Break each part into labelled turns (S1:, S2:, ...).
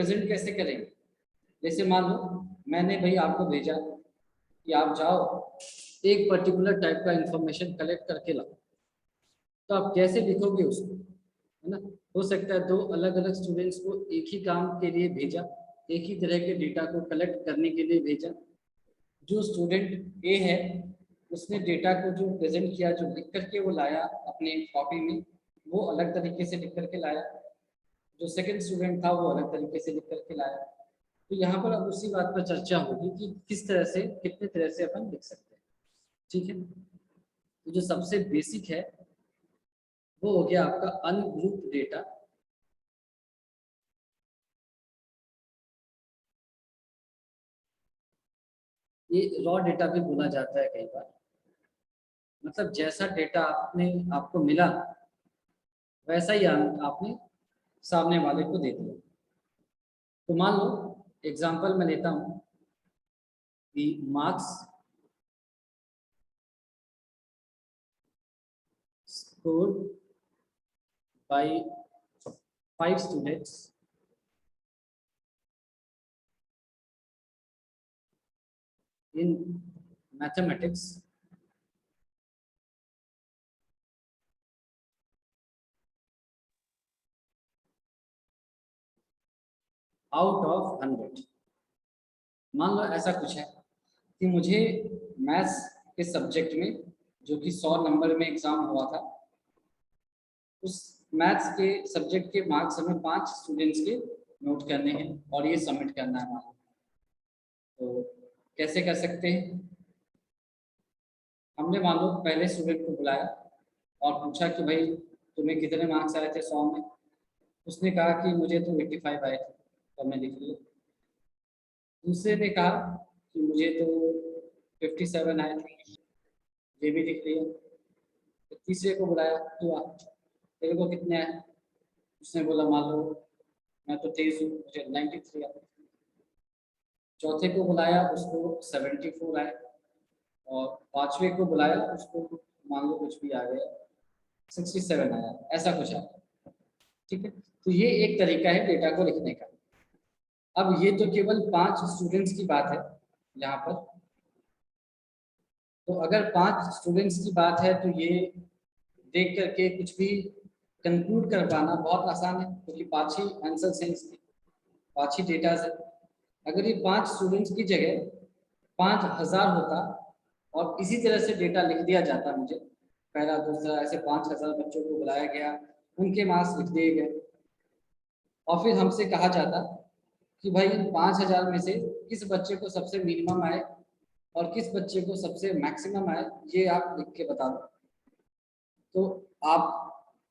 S1: Present कैसे करेंगे? जैसे मान लो मैंने भाई आपको भेजा कि आप जाओ एक पर्टिकुलर टाइप का इंफॉर्मेशन कलेक्ट करके लाओ, तो आप कैसे लिखोगे उसको, है ना? हो सकता है दो अलग अलग स्टूडेंट्स को एक ही काम के लिए भेजा, एक ही तरह के डेटा को कलेक्ट करने के लिए भेजा। जो स्टूडेंट ए है उसने डेटा को जो प्रेजेंट किया, जो लिख करके वो लाया अपने कॉपी में, वो अलग तरीके से लिख करके लाया। जो सेकंड स्टूडेंट था वो अलग तरीके से लिख करके लाया। तो यहाँ पर अब उसी बात पर चर्चा होगी कि किस तरह से, कितने तरह से अपन लिख सकते हैं। ठीक है, तो जो सबसे बेसिक है वो हो गया आपका अनग्रुप डेटा। ये रॉ डेटा भी बोला जाता है कई बार। मतलब जैसा डेटा आपने आपको मिला वैसा ही आपने सामने वाले को दे दिया। तो मान लो एग्जांपल मैं लेता हूँ कि marks scored by 5 students in mathematics out of 100। मान लो ऐसा कुछ है कि मुझे मैथ्स के सब्जेक्ट में, जो कि 100 नंबर में एग्जाम हुआ था, उस मैथ्स के सब्जेक्ट के मार्क्स हमें 5 स्टूडेंट्स के नोट करने हैं और ये सबमिट करना है हमारा। तो कैसे कर सकते हैं? हमने मान लो पहले स्टूडेंट को बुलाया और पूछा कि भाई तुम्हें कितने मार्क्स आए थे 100 में। उसने कहा कि मुझे तो 85 आए थे, तो मैं लिख लिया। दूसरे ने कहा कि मुझे तो 57 आए थे, ये भी लिख लिया। तो तीसरे को बुलाया, तू आ, तेरे को कितने आए? उसने बोला मान लो मैं तो तेज हूँ, मुझे 93 आए। चौथे को बुलाया, उसको 74 आए। और पांचवे को बुलाया, उसको मान लो कुछ भी आ गया, 67 आया, ऐसा कुछ आया। ठीक है, तो ये एक तरीका है डेटा को लिखने का। अब ये तो केवल 5 स्टूडेंट्स की बात है यहाँ पर। तो अगर 5 स्टूडेंट्स की बात है तो ये देख करके कुछ भी कंक्लूड कर पाना बहुत आसान है, क्योंकि 5 ही आंसर सेंस थे, 5 ही डेटा है। अगर ये 5 स्टूडेंट्स की जगह 5000 होता और इसी तरह से डेटा लिख दिया जाता, मुझे पहला दूसरा ऐसे 5000 बच्चों को बुलाया गया, उनके मार्क्स लिख दिए गए, और फिर हमसे कहा जाता कि भाई 5000 में से किस बच्चे को सबसे मिनिमम आए और किस बच्चे को सबसे मैक्सिमम आए, ये आप लिख के बता दो। तो आप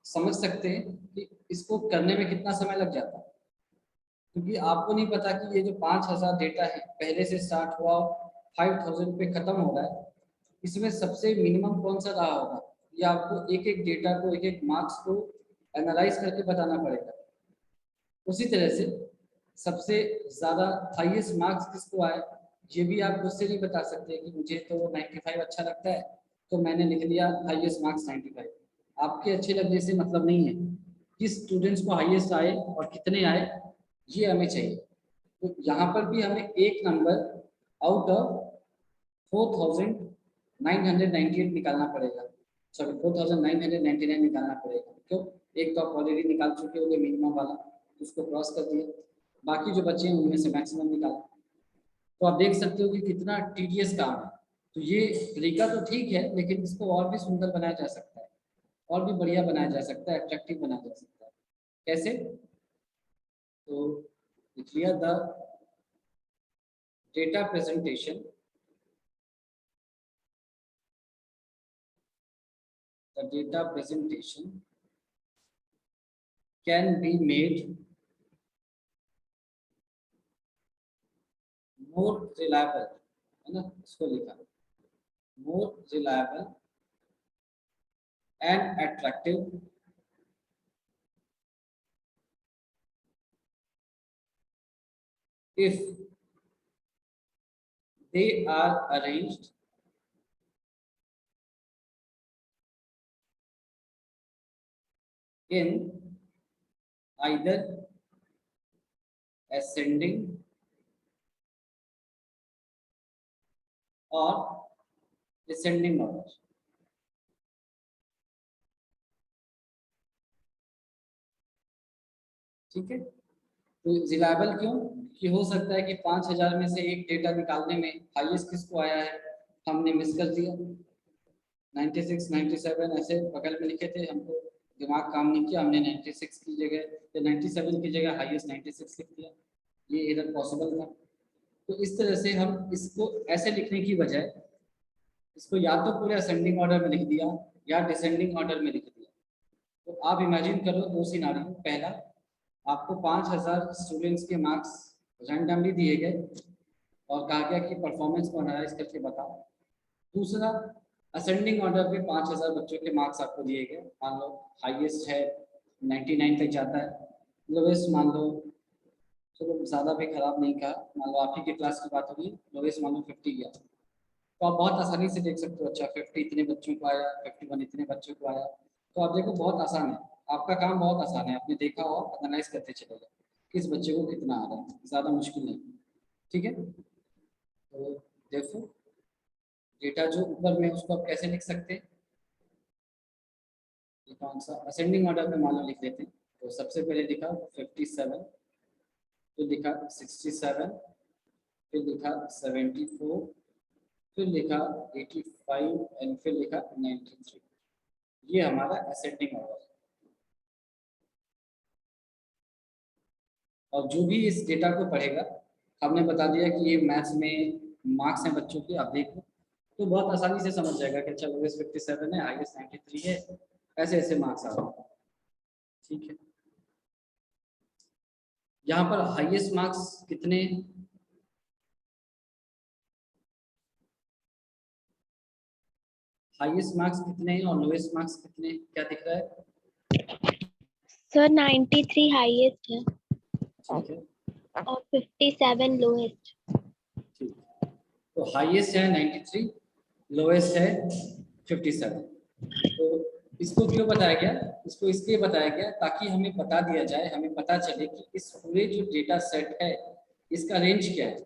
S1: समझ सकते हैं कि इसको करने में कितना समय लग जाता है, क्योंकि आपको नहीं पता कि ये जो 5000 डेटा है पहले से स्टार्ट हुआ 5000 पे खत्म हो रहा है, इसमें सबसे मिनिमम कौन सा रहा होगा। ये आपको एक एक डेटा को, एक एक मार्क्स को एनालाइज करके बताना पड़ेगा। उसी तरह से सबसे ज़्यादा हाईएस्ट मार्क्स किसको आए, ये भी आप खुद से नहीं बता सकते कि मुझे तो 95 अच्छा लगता है तो मैंने लिख लिया हाईएस्ट मार्क्स 95। आपके अच्छे लगने से मतलब नहीं है, किस स्टूडेंट्स को हाईएस्ट आए और कितने आए ये हमें चाहिए। तो यहाँ पर भी हमें एक नंबर आउट ऑफ 4998 निकालना पड़ेगा, सॉरी 4999 निकालना पड़ेगा। क्यों? एक तो आप ऑलरेडी निकाल चुके होंगे मिनिमम वाला, उसको क्रॉस कर दिया, बाकी जो बच्चे हैं उनमें से मैक्सिमम निकाला। तो आप देख सकते हो कि कितना टीडियस काम है। तो ये तरीका तो ठीक है, लेकिन इसको और भी सुंदर बनाया जा सकता है, और भी बढ़िया बनाया जा सकता है, अट्रैक्टिव बनाया जा सकता है। कैसे? तो लिख लिया the data presentation, the data presentation can be made more reliable, है ना? इसको लिखा more reliable and attractive if they are arranged in either ascending और डिसेंडिंग ऑर्डर। ठीक है, तो रिलायबल क्यों कि हो सकता है कि 5000 में से एक डेटा निकालने में हाईएस्ट किसको आया है, हमने मिस कर दिया। 96 97 ऐसे बगल में लिखे थे, हमको दिमाग काम नहीं किया, हमने 96 की जगह या 97 की जगह हाईएस्ट 96 लिख दिया, ये एरर पॉसिबल था। तो इस तरह से हम इसको ऐसे लिखने की बजाय इसको या तो पूरे असेंडिंग ऑर्डर में लिख दिया या डिसेंडिंग ऑर्डर में लिख दिया। तो आप इमेजिन करो दो सिनारियो, पहला आपको 5000 स्टूडेंट्स के मार्क्स रैंडमली दिए गए और कहा गया कि परफॉर्मेंस को एनालाइज करके बताओ। दूसरा असेंडिंग ऑर्डर पे 5000 बच्चों के मार्क्स आपको दिए गए, मान लो हाईएस्ट है 99 तक जाता है, लोवेस्ट मान लो, चलो ज़्यादा भी खराब नहीं कहा, मान लो आप ही की क्लास की बात होगी, लोवेस्ट मान लो 50 गया, तो आप बहुत आसानी से देख सकते हो, अच्छा 50 इतने बच्चों को आया, 51 इतने बच्चों को आया। तो आप देखो बहुत आसान है, आपका काम बहुत आसान है, आपने देखा हो एनालाइज करते चले जाओ किस बच्चे को कितना आ रहा है, ज़्यादा मुश्किल नहीं। ठीक है, तो देखो डेटा जो ऊपर में उसको आप कैसे लिख सकते हैं, ये कौन सा असेंडिंग ऑर्डर में मान लो लिख लेते हैं। तो सबसे पहले लिखा 57, फिर लिखा 67, फिर लिखा 74, फिर लिखा 85 एंड फिर लिखा 93। ये हमारा असेंडिंग ऑर्डर है। और जो भी इस डेटा को पढ़ेगा, हमने बता दिया कि ये मैथ्स में मार्क्स हैं बच्चों के, आप देखो तो बहुत आसानी से समझ जाएगा कि अच्छा लोवेस्ट 57 है, हाईएस्ट 93 है, ऐसे ऐसे मार्क्स आ रहे हैं। ठीक है, यहाँ पर हाईएस्ट मार्क्स कितने, हाईएस्ट मार्क्स कितने हैं और लोएस्ट मार्क्स कितने, क्या दिख रहा है
S2: सर? 93 हाईएस्ट है।
S1: ठीक है,
S2: और 57 लोएस्ट।
S1: ठीक, तो हाईएस्ट है 93, लोएस्ट है 57। तो इसको क्यों बताया गया, इसको इसलिए बताया गया ताकि हमें बता दिया जाए, हमें पता चले कि इस पूरे जो डेटा सेट है इसका रेंज क्या है,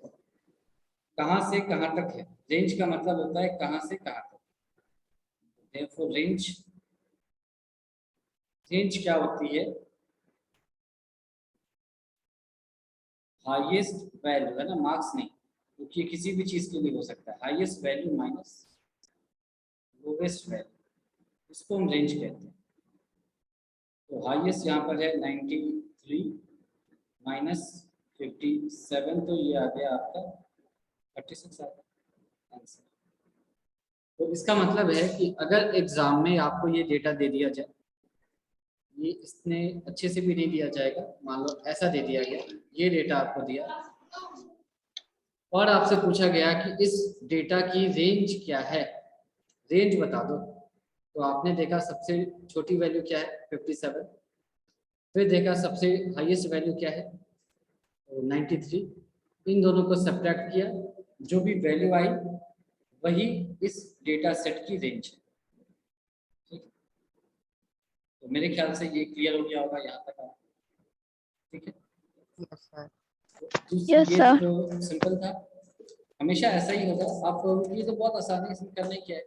S1: कहाँ से कहाँ तक है। रेंज का मतलब होता है कहाँ से कहाँ तक। Therefore, रेंज क्या होती है, हाईएस्ट वैल्यू है ना, मार्क्स नहीं, क्योंकि ये किसी भी चीज के लिए हो सकता है, highest value minus lowest value, इसको हम रेंज कहते हैं। तो हाईएस्ट यहाँ पर है 93 माइनस 57, तो ये आ गया आपका 36 आ गया आंसर। तो इसका मतलब है कि अगर एग्जाम में आपको ये डेटा दे दिया जाए, ये इसने अच्छे से भी नहीं दिया जाएगा, मान लो ऐसा दे दिया गया, ये डेटा आपको दिया और आपसे पूछा गया कि इस डेटा की रेंज क्या है, रेंज बता दो, तो आपने देखा सबसे छोटी वैल्यू क्या है 57, फिर देखा सबसे हाईएस्ट वैल्यू क्या है तो 93, इन दोनों को सब्ट्रैक्ट किया, जो भी वैल्यू आई वही इस डेटा सेट की रेंज है। ठीक, तो मेरे ख्याल से ये क्लियर हो गया होगा यहाँ तक आप। ठीक है,
S2: यस
S1: ये
S2: सर।
S1: तो सिंपल था, हमेशा ऐसा ही होगा। आप ये तो बहुत आसान है, इसमें करने क्या है,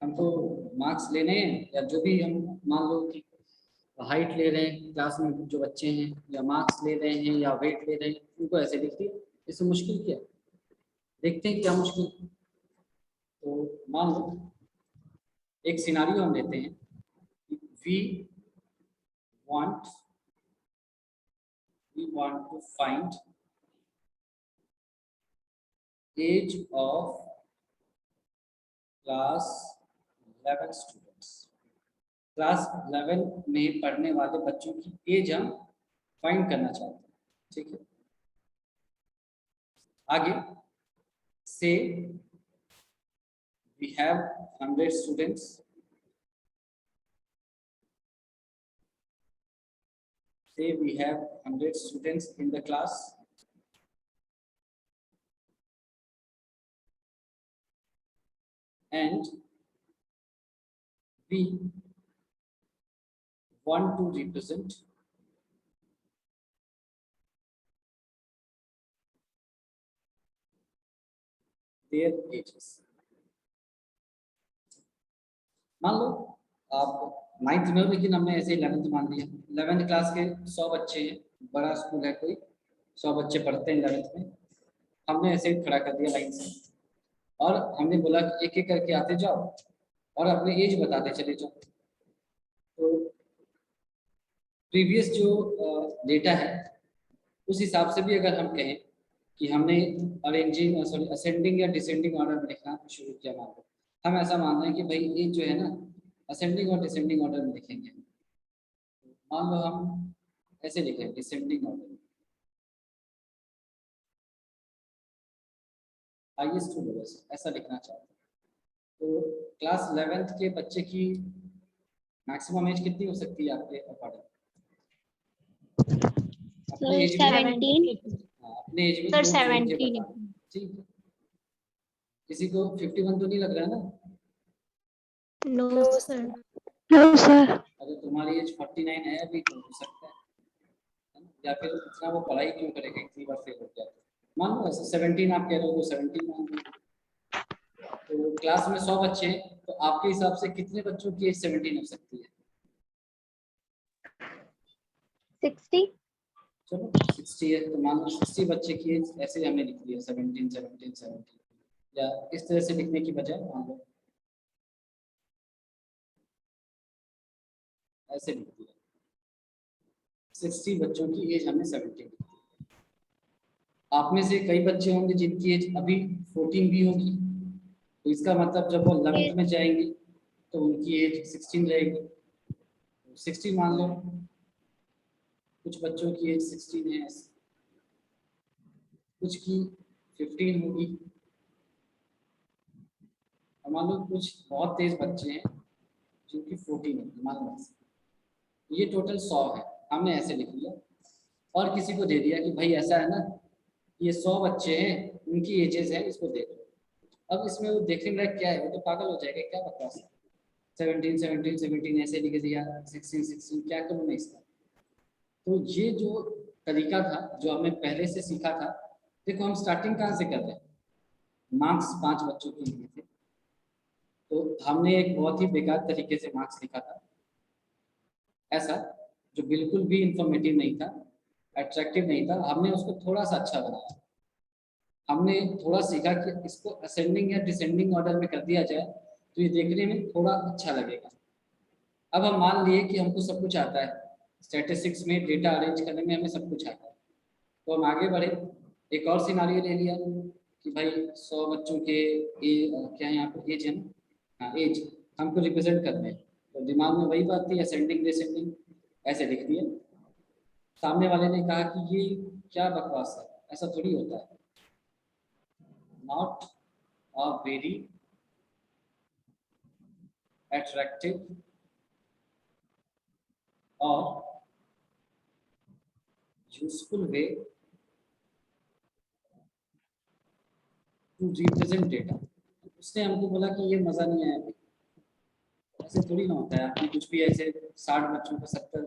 S1: हमको मार्क्स लेने हैं या जो भी हम मान लो कि हाइट ले रहे हैं क्लास में जो बच्चे हैं, या मार्क्स ले रहे हैं या वेट ले रहे हैं, उनको ऐसे लिख दिए, इससे मुश्किल क्या है, देखते हैं क्या मुश्किल। तो मान लो एक सिनारियो हम लेते हैं, we want to find age of class 11 students, class 11 में पढ़ने वाले बच्चों की एज हम फाइंड करना चाहते हैं। ठीक है, आगे से we have 100 students, say we have 100 students in the class, and we want to represent there edges. मान लो आप 9th में हो, लेकिन हमने ऐसे 11th मान लिया। 11th क्लास के 100 बच्चे हैं, बड़ा स्कूल है कोई, 100 बच्चे पढ़ते हैं 11th में। हमने ऐसे ही खड़ा कर दिया लाइन से, और हमने बोला कि एक एक करके आते जाओ और अपने एज बताते चले जाओ। तो प्रीवियस जो डेटा है उस हिसाब से भी अगर हम कहें कि हमने असेंडिंग या डिसेंडिंग ऑर्डर में लिखना शुरू किया, मान लो हम ऐसा मान रहे हैं कि भाई ये जो है ना असेंडिंग और डिसेंडिंग ऑर्डर में लिखेंगे। मान लो हम ऐसे लिखें descending order, highest to lowest, ऐसा लिखना चाहते हैं। तो क्लास 11th के बच्चे की मैक्सिमम एज कितनी हो सकती है आपके अकॉर्डिंग? अपने एज में
S2: 17।
S1: अपने एज में
S3: सर
S1: 17।
S3: 17।
S1: ठीक है, किसी को 51 तो नहीं लग रहा है ना?
S3: No sir.
S2: No sir.
S1: अगर तुम्हारी एज 49 है अभी तो हो सकता है, या फिर इतना वो पढ़ाई क्यों करेगा, इतनी बार फेल हो गया। मान लो ऐसे 17 आप कह रहे हो तो 17 मान लो। तो क्लास में 100 बच्चे हैं, तो आपके हिसाब से कितने बच्चों की एज 17 हो सकती है?
S2: 60।
S1: चलो 60 है तो मान लो 60 बच्चे की एज ऐसे हमने लिख दिया 17 17 17, या इस तरह से लिखने की बजाय मान लो ऐसे लिख दिया 60 बच्चों की एज हमने 17 लिख दी। आप में से कई बच्चे होंगे जिनकी एज अभी 14 भी होगी, तो इसका मतलब जब वो 11th में जाएंगे तो उनकी एज 16 रहेगी। 16 मान लो, कुछ बच्चों की एज 16 है, कुछ की 15 होगी, और मान लो कुछ बहुत तेज बच्चे हैं जिनकी 14 होगी, मान लो ये टोटल 100 है, हमने ऐसे लिख लिया। और किसी को दे दिया कि भाई ऐसा है ना, ये 100 बच्चे हैं, उनकी एजेस है, इसको दे दो। अब इसमें वो देखने लायक क्या है, वो तो पागल हो जाएगा, क्या बकवास है, 17 17 17 ऐसे लिख दिया, 16 16, क्या करूँ मैं इसका? तो ये जो तरीका था जो हमने पहले से सीखा था, देखो हम स्टार्टिंग कहाँ से कर रहे हैं, मार्क्स 5 बच्चों के लिए थे, तो हमने एक बहुत ही बेकार तरीके से मार्क्स लिखा था, ऐसा जो बिल्कुल भी इंफॉर्मेटिव नहीं था, अट्रैक्टिव नहीं था। हमने उसको थोड़ा सा अच्छा बनाया, हमने थोड़ा सीखा कि इसको असेंडिंग या डिसेंडिंग ऑर्डर में कर दिया जाए तो ये देखने में थोड़ा अच्छा लगेगा। अब हम मान लिए कि हमको सब कुछ आता है, स्टैटिस्टिक्स में डेटा अरेंज करने में हमें सब कुछ आता है, तो हम आगे बढ़े, एक और सिनारियो ले लिया कि भाई 100 बच्चों के क्या यहाँ पर एज है ना, हाँ एज हमको रिप्रेजेंट करने हैं, तो दिमाग में वही बात थी असेंडिंग डिसेंडिंग, ऐसे लिख दिया। सामने वाले ने कहा कि ये क्या बकवास है, ऐसा थोड़ी होता है, not a very attractive or useful way to represent data। उसने हमको बोला कि ये मजा नहीं आया, ऐसे थोड़ी ना होता है, आपने कुछ भी ऐसे 60 बच्चों को 70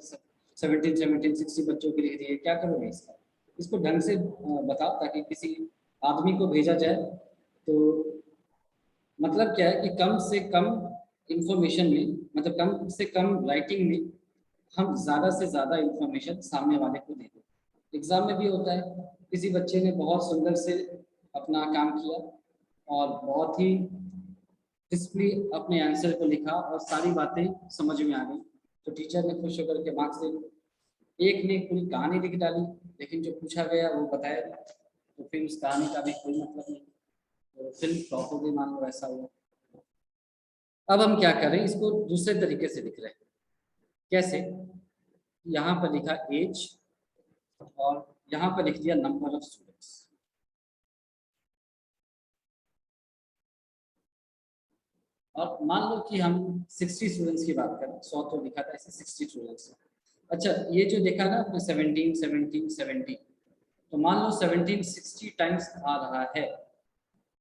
S1: 17 17 60 बच्चों के लिख दिए, क्या करोगे इसका? इसको ढंग से बताओ ताकि किसी आदमी को भेजा जाए। तो मतलब क्या है कि कम से कम इंफॉर्मेशन में, मतलब कम से कम राइटिंग में हम ज़्यादा से ज़्यादा इंफॉर्मेशन सामने वाले को दे दें। एग्जाम में भी होता है, किसी बच्चे ने बहुत सुंदर से अपना काम किया और बहुत ही डिस्प्ली अपने आंसर को लिखा और सारी बातें समझ में आ गई, तो टीचर ने खुश होकर के मार्क्स दे दिए। एक ने पूरी कहानी लिख डाली लेकिन जो पूछा गया वो बताया नहीं, तो फिर उस कहानी का भी कोई मतलब नहीं, तो फिल्म फ्लॉप हो गई, मान लो ऐसा हुआ। अब हम क्या करें, इसको दूसरे तरीके से लिख रहे हैं। कैसे? यहाँ पर लिखा एज और यहाँ पर लिख दिया नंबर ऑफ स्टूडेंट्स। और मान लो कि हम 60 स्टूडेंट्स की बात करें, 100 तो लिखा था, ऐसे 60 स्टूडेंट्स। अच्छा, ये जो देखा ना आपने 17 17 17, तो मान लो 17 60 टाइम्स आ रहा है,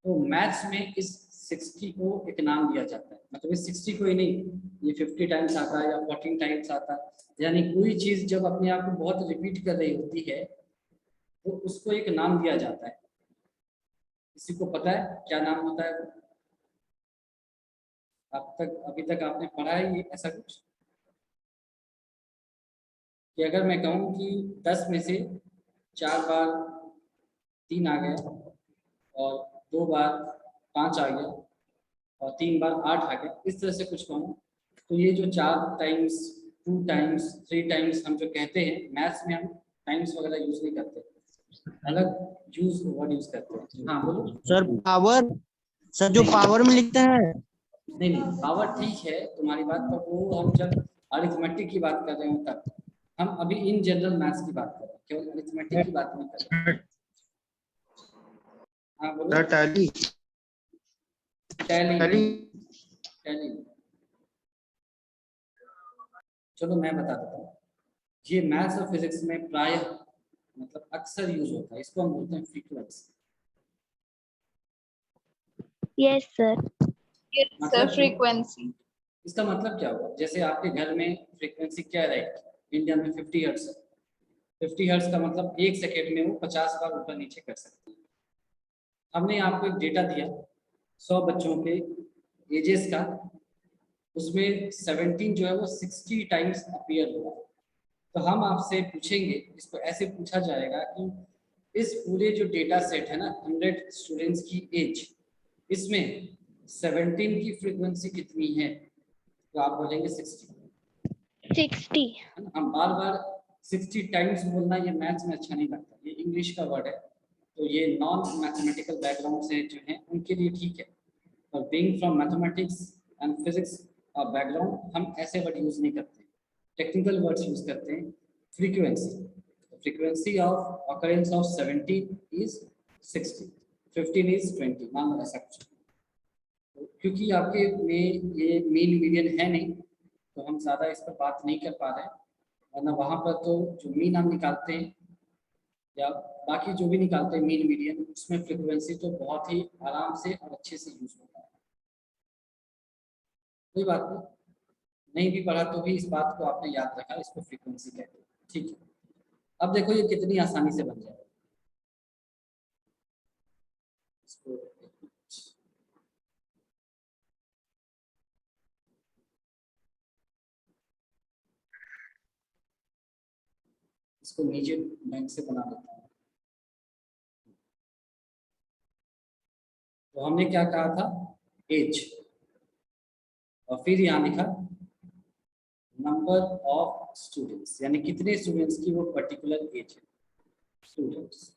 S1: तो मैथ्स में इस 60 को एक नाम दिया जाता है, मतलब इस 60 को ही नहीं, ये 50 टाइम्स आता है या 14 टाइम्स आता है, यानी कोई चीज जब अपने आप को बहुत रिपीट कर रही होती है तो उसको एक नाम दिया जाता है। किसी को पता है क्या नाम होता है? अभी तक आपने पढ़ा है ये ऐसा कुछ कि अगर मैं कहूँ कि 10 में से 4 बार 3 आ गया और 2 बार 5 आ गया और 3 बार 8 आ गया, इस तरह से कुछ कहूँ, तो ये जो 4 टाइम्स 2 टाइम्स 3 टाइम्स हम जो कहते हैं, मैथ्स में हम टाइम्स वगैरह यूज नहीं करते, अलग वर्ड यूज करते हैं। हाँ बोलो
S4: सर पावर, सर जो पावर में लिखते हैं।
S1: नहीं, पावर ठीक है तुम्हारी बात, पर वो हम जब अरिथमेटिक की बात कर रहे हो तब, हम अभी इन जनरल मैथ्स की बात कर रहे हैं, केवल अरिथमेटिक की बात नहीं कर रहे। हाँ बोलो।
S4: Sir tally
S1: tally. चलो मैं बता देता हूँ, ये मैथ्स और फिजिक्स में प्रायः मतलब अक्सर यूज होता है, इसको हम बोलते हैं फ्रीक्वेंसी।
S2: Yes, sir.
S1: मतलब
S3: फ्रीक्वेंसी।
S1: इसका मतलब क्या होगा? जैसे आपके घर में फ्रीक्वेंसी क्या रहेगी? इंडिया में 50 हर्ट्ज है। 50 हर्ट्ज का मतलब 1 सेकेंड में वो 50 बार ऊपर नीचे कर सकते हैं। हमने आपको एक डेटा दिया 100 बच्चों के एजेस का, उसमें 17 जो है वो 60 टाइम्स अपीयर हुआ। तो हम आपसे पूछेंगे, इसको ऐसे पूछा जाएगा कि इस पूरे जो डेटा सेट है ना 100 स्टूडेंट्स की एज, इसमें 17 की फ्रीक्वेंसी कितनी है? तो आप बोलेंगे 60।
S2: 60.
S1: है ना? हम बार बार 60 टाइम्स बोलना ये मैथ्स में अच्छा नहीं लगता, ये इंग्लिश का वर्ड है, तो ये नॉन मैथमेटिकल बैकग्राउंड से जो है उनके लिए ठीक है, और being from mathematics and physics background हम ऐसे वर्ड यूज नहीं करते, टेक्निकल वर्ड्स यूज करते हैं। Frequency of occurrence of 17 is 60, 15 is 20, मान लो ऐसा कुछ। क्योंकि आपके में ये मीन मीडियन है नहीं, तो हम ज़्यादा इस पर बात नहीं कर पा रहे हैं, वरना वहाँ पर तो जो मीन हम निकालते हैं या बाकी जो भी निकालते हैं मीन मीडियन, उसमें फ्रीक्वेंसी तो बहुत ही आराम से और अच्छे से यूज होता है। कोई बात नहीं भी पढ़ा तो भी इस बात को आपने याद रखा, इसको फ्रीक्वेंसी कहते हैं। ठीक है, अब देखो ये कितनी आसानी से बन जाएगा। इसको नीचे बैंक से बना देता हूँ। तो हमने क्या कहा था? एज, और फिर यहाँ लिखा नंबर ऑफ स्टूडेंट्स, यानी कितने स्टूडेंट्स की वो पर्टिकुलर एज है। स्टूडेंट्स,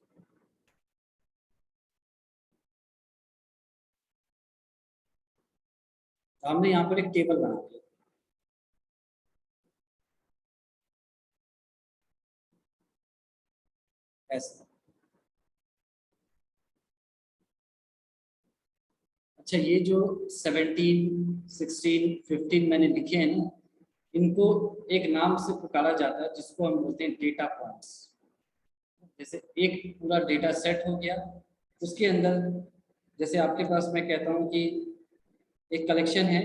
S1: तो हमने यहाँ पर एक टेबल बना दिया ऐसा। अच्छा, ये जो 17, 16, 15 मैंने लिखे हैं ना, इनको एक नाम से पुकारा जाता है जिसको हम बोलते हैं डेटा पॉइंट्स। जैसे एक पूरा डेटा सेट हो गया, उसके अंदर जैसे आपके पास मैं कहता हूँ कि एक कलेक्शन है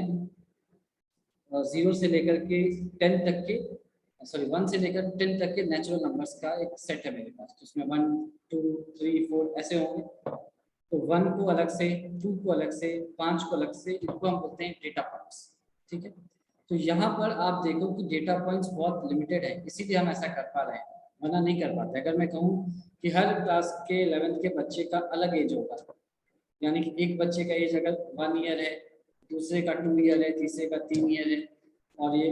S1: 0 से लेकर के 10 तक के, सॉरी 1 से लेकर 10 तक के नेचुरल नंबर्स का एक सेट है मेरे पास, तो उसमें 1, 2, 3, 4 ऐसे होंगे। तो 1 को अलग से, 2 को अलग से, 5 को अलग से, इनको हम बोलते हैं डेटा पॉइंट्स। ठीक है, तो यहाँ पर आप देखो कि डेटा पॉइंट्स बहुत लिमिटेड है, इसीलिए हम ऐसा कर पा रहे हैं, वरना नहीं कर पाते। अगर मैं कहूँ कि हर क्लास के 11th के बच्चे का अलग एज होगा, यानी कि एक बच्चे का एज अगर 1 ईयर है, दूसरे का 2 ईयर है, तीसरे का 3 ईयर है, और ये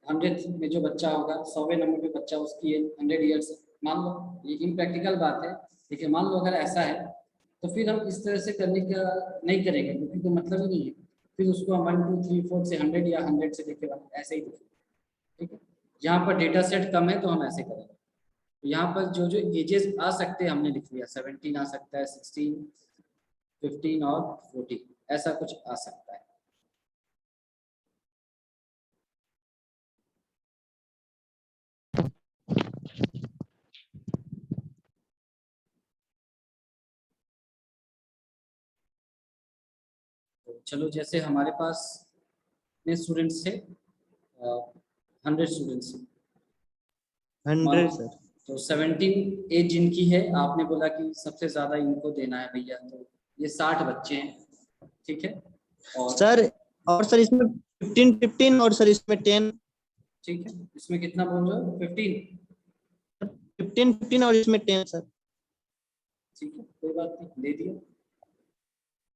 S1: 100 में जो बच्चा होगा, 100वें नंबर पे बच्चा, उसकी एज 100 ईयर्स, मान लो ये इम्प्रैक्टिकल बात है, लेकिन मान लो अगर ऐसा है, तो फिर हम इस तरह से करने का नहीं करेंगे, क्योंकि कोई मतलब ही नहीं है। फिर उसको हम 1, 2, 3, 4 से 100 या 100 से लेके ऐसे ही देखेंगे। ठीक है, यहाँ पर डेटा सेट कम है तो हम ऐसे करेंगे। तो यहाँ पर जो जो एजेस आ सकते हैं हमने लिख लिया, 17 आ सकता है, 16, 15 और 14 ऐसा कुछ आ सकता है। तो चलो, जैसे हमारे पास कितने स्टूडेंट्स थे? 100 स्टूडेंट्स।
S4: 100 सर।
S1: तो 17 एज जिनकी है, आपने बोला कि सबसे ज्यादा इनको देना है भैया, तो ये 60 बच्चे हैं, ठीक है। और
S4: सर, और सर इसमें 15 और सर इसमें 10।
S1: ठीक है, इसमें कितना बोल रहे हो? 15।
S4: 15 और इसमें 10 सर।
S1: ठीक है, कोई बात नहीं, दे दिया।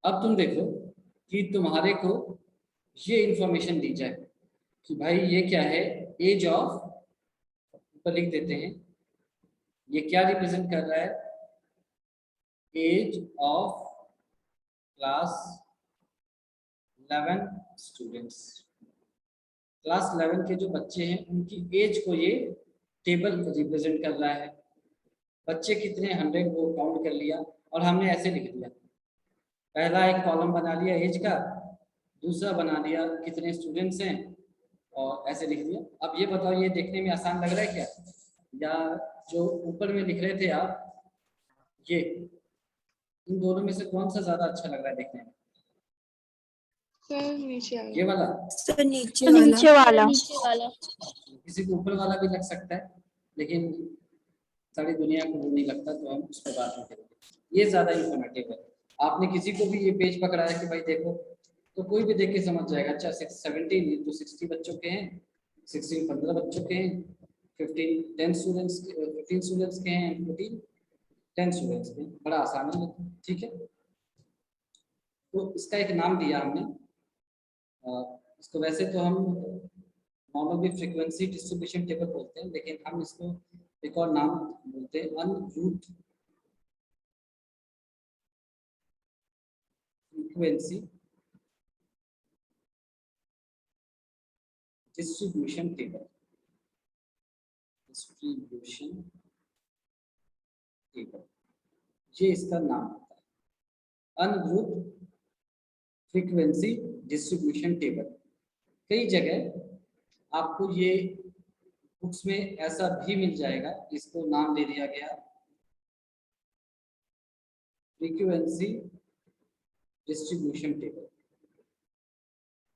S1: अब तुम देखो कि तुम्हारे को ये इंफॉर्मेशन दी जाए कि भाई ये क्या है, एज ऑफ, ऊपर लिख देते हैं, ये क्या रिप्रेजेंट कर रहा है, age of class 11 students. Class 11 के जो बच्चे हैं उनकी एज को ये टेबल रिप्रेजेंट कर रहा है। बच्चे कितने 100 वो काउंट कर लिया और हमने ऐसे लिख दिया, पहला एक कॉलम बना लिया एज का, दूसरा बना लिया कितने स्टूडेंट्स हैं और ऐसे लिख दिया। अब ये बताओ, ये देखने में आसान लग रहा है क्या, या जो ऊपर में लिख रहे थे आप, ये इन दोनों में से कौन सा ज्यादा अच्छा लग रहा है देखने में?
S3: सर नीचे आ
S1: ये वाला?
S3: सर नीचे वाला
S1: किसी को ऊपर वाला भी लग सकता है, लेकिन सारी दुनिया को वो नहीं लगता, तो हम उस पर बात नहीं करेंगे। ये ज्यादा इंफॉर्मेटिव है। आपने किसी को भी ये पेज पकड़ा है कि भाई देखो, तो कोई भी देख के समझ जाएगा। अच्छा 17 तो 60 बच्चों के हैं, 16 15 बच्चों के हैं, 15 स्टूडेंट्स के हैं, 14 10 स्टूडेंट्स के हैं। बड़ा आसान है, ठीक है। तो इसका एक नाम दिया हमने, इसको वैसे तो हम नॉर्मल भी फ्रीक्वेंसी डिस्ट्रीब्यूशन टेबल बोलते हैं, लेकिन हम इसको एक और नाम बोलते हैं, ungrouped frequency distribution table. Distribution table, ये इसका नाम होता है, अनग्रुप्ड फ्रीक्वेंसी डिस्ट्रीब्यूशन टेबल। कई जगह आपको ये बुक्स में ऐसा भी मिल जाएगा, इसको नाम दे दिया गया फ्रीक्वेंसी डिस्ट्रीब्यूशन टेबल।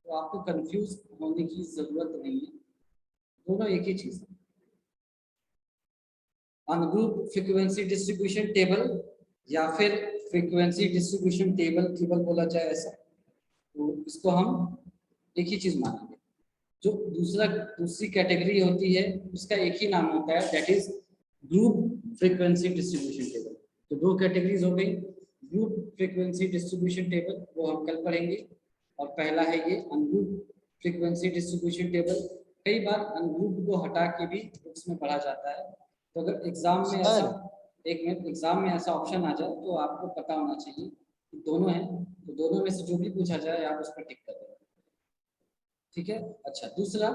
S1: तो आपको कंफ्यूज होने की जरूरत नहीं है, दोनों एक ही चीज है। अनग्रुप्ड फ्रीक्वेंसी डिस्ट्रीब्यूशन टेबल या फिर फ्रीक्वेंसी डिस्ट्रीब्यूशन टेबल केवल बोला जाए ऐसा, तो इसको हम एक ही चीज मानेंगे। जो दूसरी कैटेगरी होती है उसका एक ही नाम होता है, that is group frequency distribution table. तो दो कैटेगरीज हो गई, ग्रुप फ्रीक्वेंसी डिस्ट्रीब्यूशन टेबल वो हम कल पढ़ेंगे, और पहला है ये अनग्रुप फ्रीक्वेंसी डिस्ट्रीब्यूशन टेबल। कई बार अनग्रुप को हटा के भी बुक्स में पढ़ा जाता है, तो अगर एग्जाम में ऐसा एग्जाम में ऐसा ऑप्शन आ जाए तो आपको पता होना चाहिए कि दोनों है, तो दोनों में से जो भी पूछा जाए आप उस पर टिक कर दें, ठीक है। अच्छा, दूसरा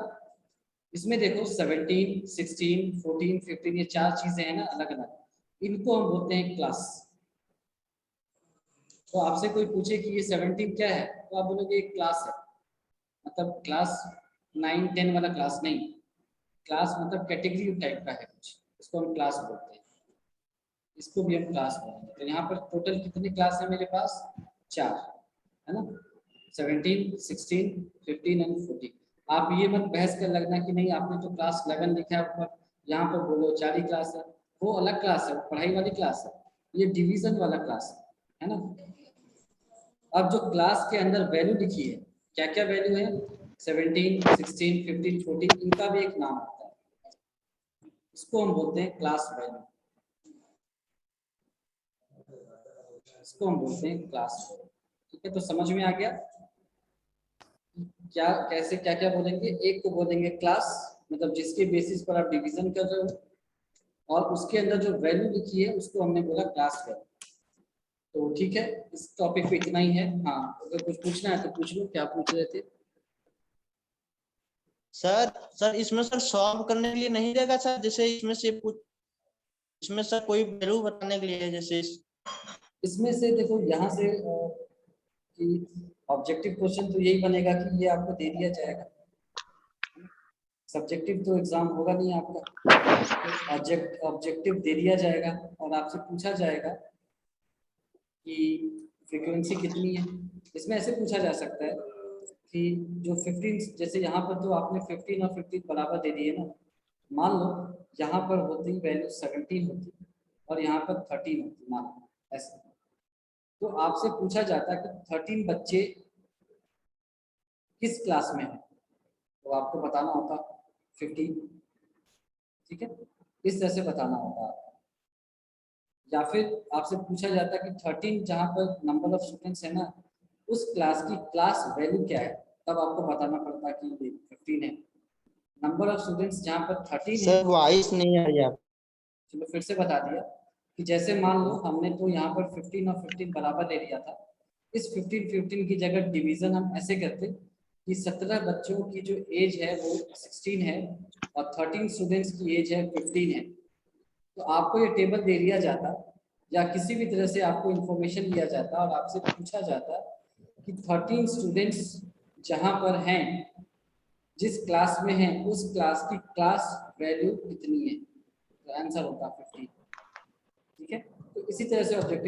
S1: इसमें देखो 17, 16, 14, 15 ये चार चीजें हैं ना अलग अलग, इनको हम बोलते हैं क्लास। तो आपसे कोई पूछे कि ये 17 क्या है, तो आप बोलोगे एक क्लास है, मतलब क्लास 9, 10 वाला क्लास नहीं, क्लास मतलब कैटेगरी टाइप का है कुछ, इसको हम क्लास बोलते हैं, इसको भी हम क्लास बोलेंगे। तो यहाँ पर टोटल कितने क्लास है मेरे पास, 4 है ना, 17, 16, 15 एंड 14। आप ये मत बहस कर लगना कि नहीं आपने तो क्लास 11 लिखा है ऊपर, यहाँ पर बोलो 4 ही क्लास है, वो अलग क्लास है, पढ़ाई वाली क्लास है, ये डिवीजन वाला क्लास है ना। अब जो क्लास के अंदर वैल्यू लिखी है, क्या क्या वैल्यू है, 17, 16, 15, 14, इनका भी एक नाम होता है, इसको हम बोलते हैं क्लास वैल्यू, इसको हम बोलते हैं क्लास वैल्यू, ठीक है। तो समझ में आ गया क्या कैसे क्या क्या बोलेंगे। एक को बोलेंगे क्लास, मतलब जिसके बेसिस पर आप डिवीजन कर रहे हो, और उसके अंदर जो वैल्यू लिखी है उसको हमने बोला क्लास वैल्यू। तो ठीक है, इस टॉपिक पे इतना ही है। हाँ, अगर कुछ पूछना है तो पूछ लो, क्या पूछ रहे थे?
S4: सर इसमें सर सॉल्व करने के लिए नहीं देगा सर, जैसे इसमें सर कोई वैल्यू बताने के लिए, जैसे
S1: इसमें से देखो यहाँ से कि ऑब्जेक्टिव क्वेश्चन तो यही बनेगा कि ये आपको दे दिया जाएगा, सब्जेक्टिव तो एग्जाम होगा नहीं आपका, ऑब्जेक्टिव दे दिया जाएगा और आपसे पूछा जाएगा कि फ्रीक्वेंसी कितनी है। इसमें ऐसे पूछा जा सकता है कि जो 15, जैसे यहाँ पर तो आपने 15 और 15 बराबर दे दिए ना, मान लो यहाँ पर होती वैल्यू 17 होती और यहाँ पर 13 होती, मान लो ऐसे, तो तो आपसे पूछा जाता है कि 13 बच्चे किस क्लास में है, तो आपको बताना होता 15, ठीक है, इस तरह से बताना होता है। या फिर आपसे पूछा जाता है कि 13 जहाँ पर नंबर ऑफ स्टूडेंट्स है ना, उस क्लास की क्लास वैल्यू क्या है, तब आपको बताना पड़ता है कि ये 15 है। नंबर ऑफ स्टूडेंट्स जहाँ पर 13 है,
S4: सर वॉइस नहीं आ रही आप।
S1: चलो फिर से बता दिया कि जैसे मान लो हमने तो यहाँ पर 15 और 15 बराबर ले लिया था, इस 15 की जगह डिवीजन हम ऐसे करते कि 17 बच्चों की जो एज है वो 16 है और 13 स्टूडेंट्स की एज है 15 है। तो आपको ये टेबल दे दिया जाता या किसी भी तरह से आपको इंफॉर्मेशन दिया जाता और आपसे पूछा जाता कि 13 स्टूडेंट्स जहाँ पर हैं, जिस क्लास में हैं, उस क्लास की क्लास वैल्यू कितनी है, तो आंसर होता 15, ठीक है। तो इसी तरह से ऑब्जेक्टिव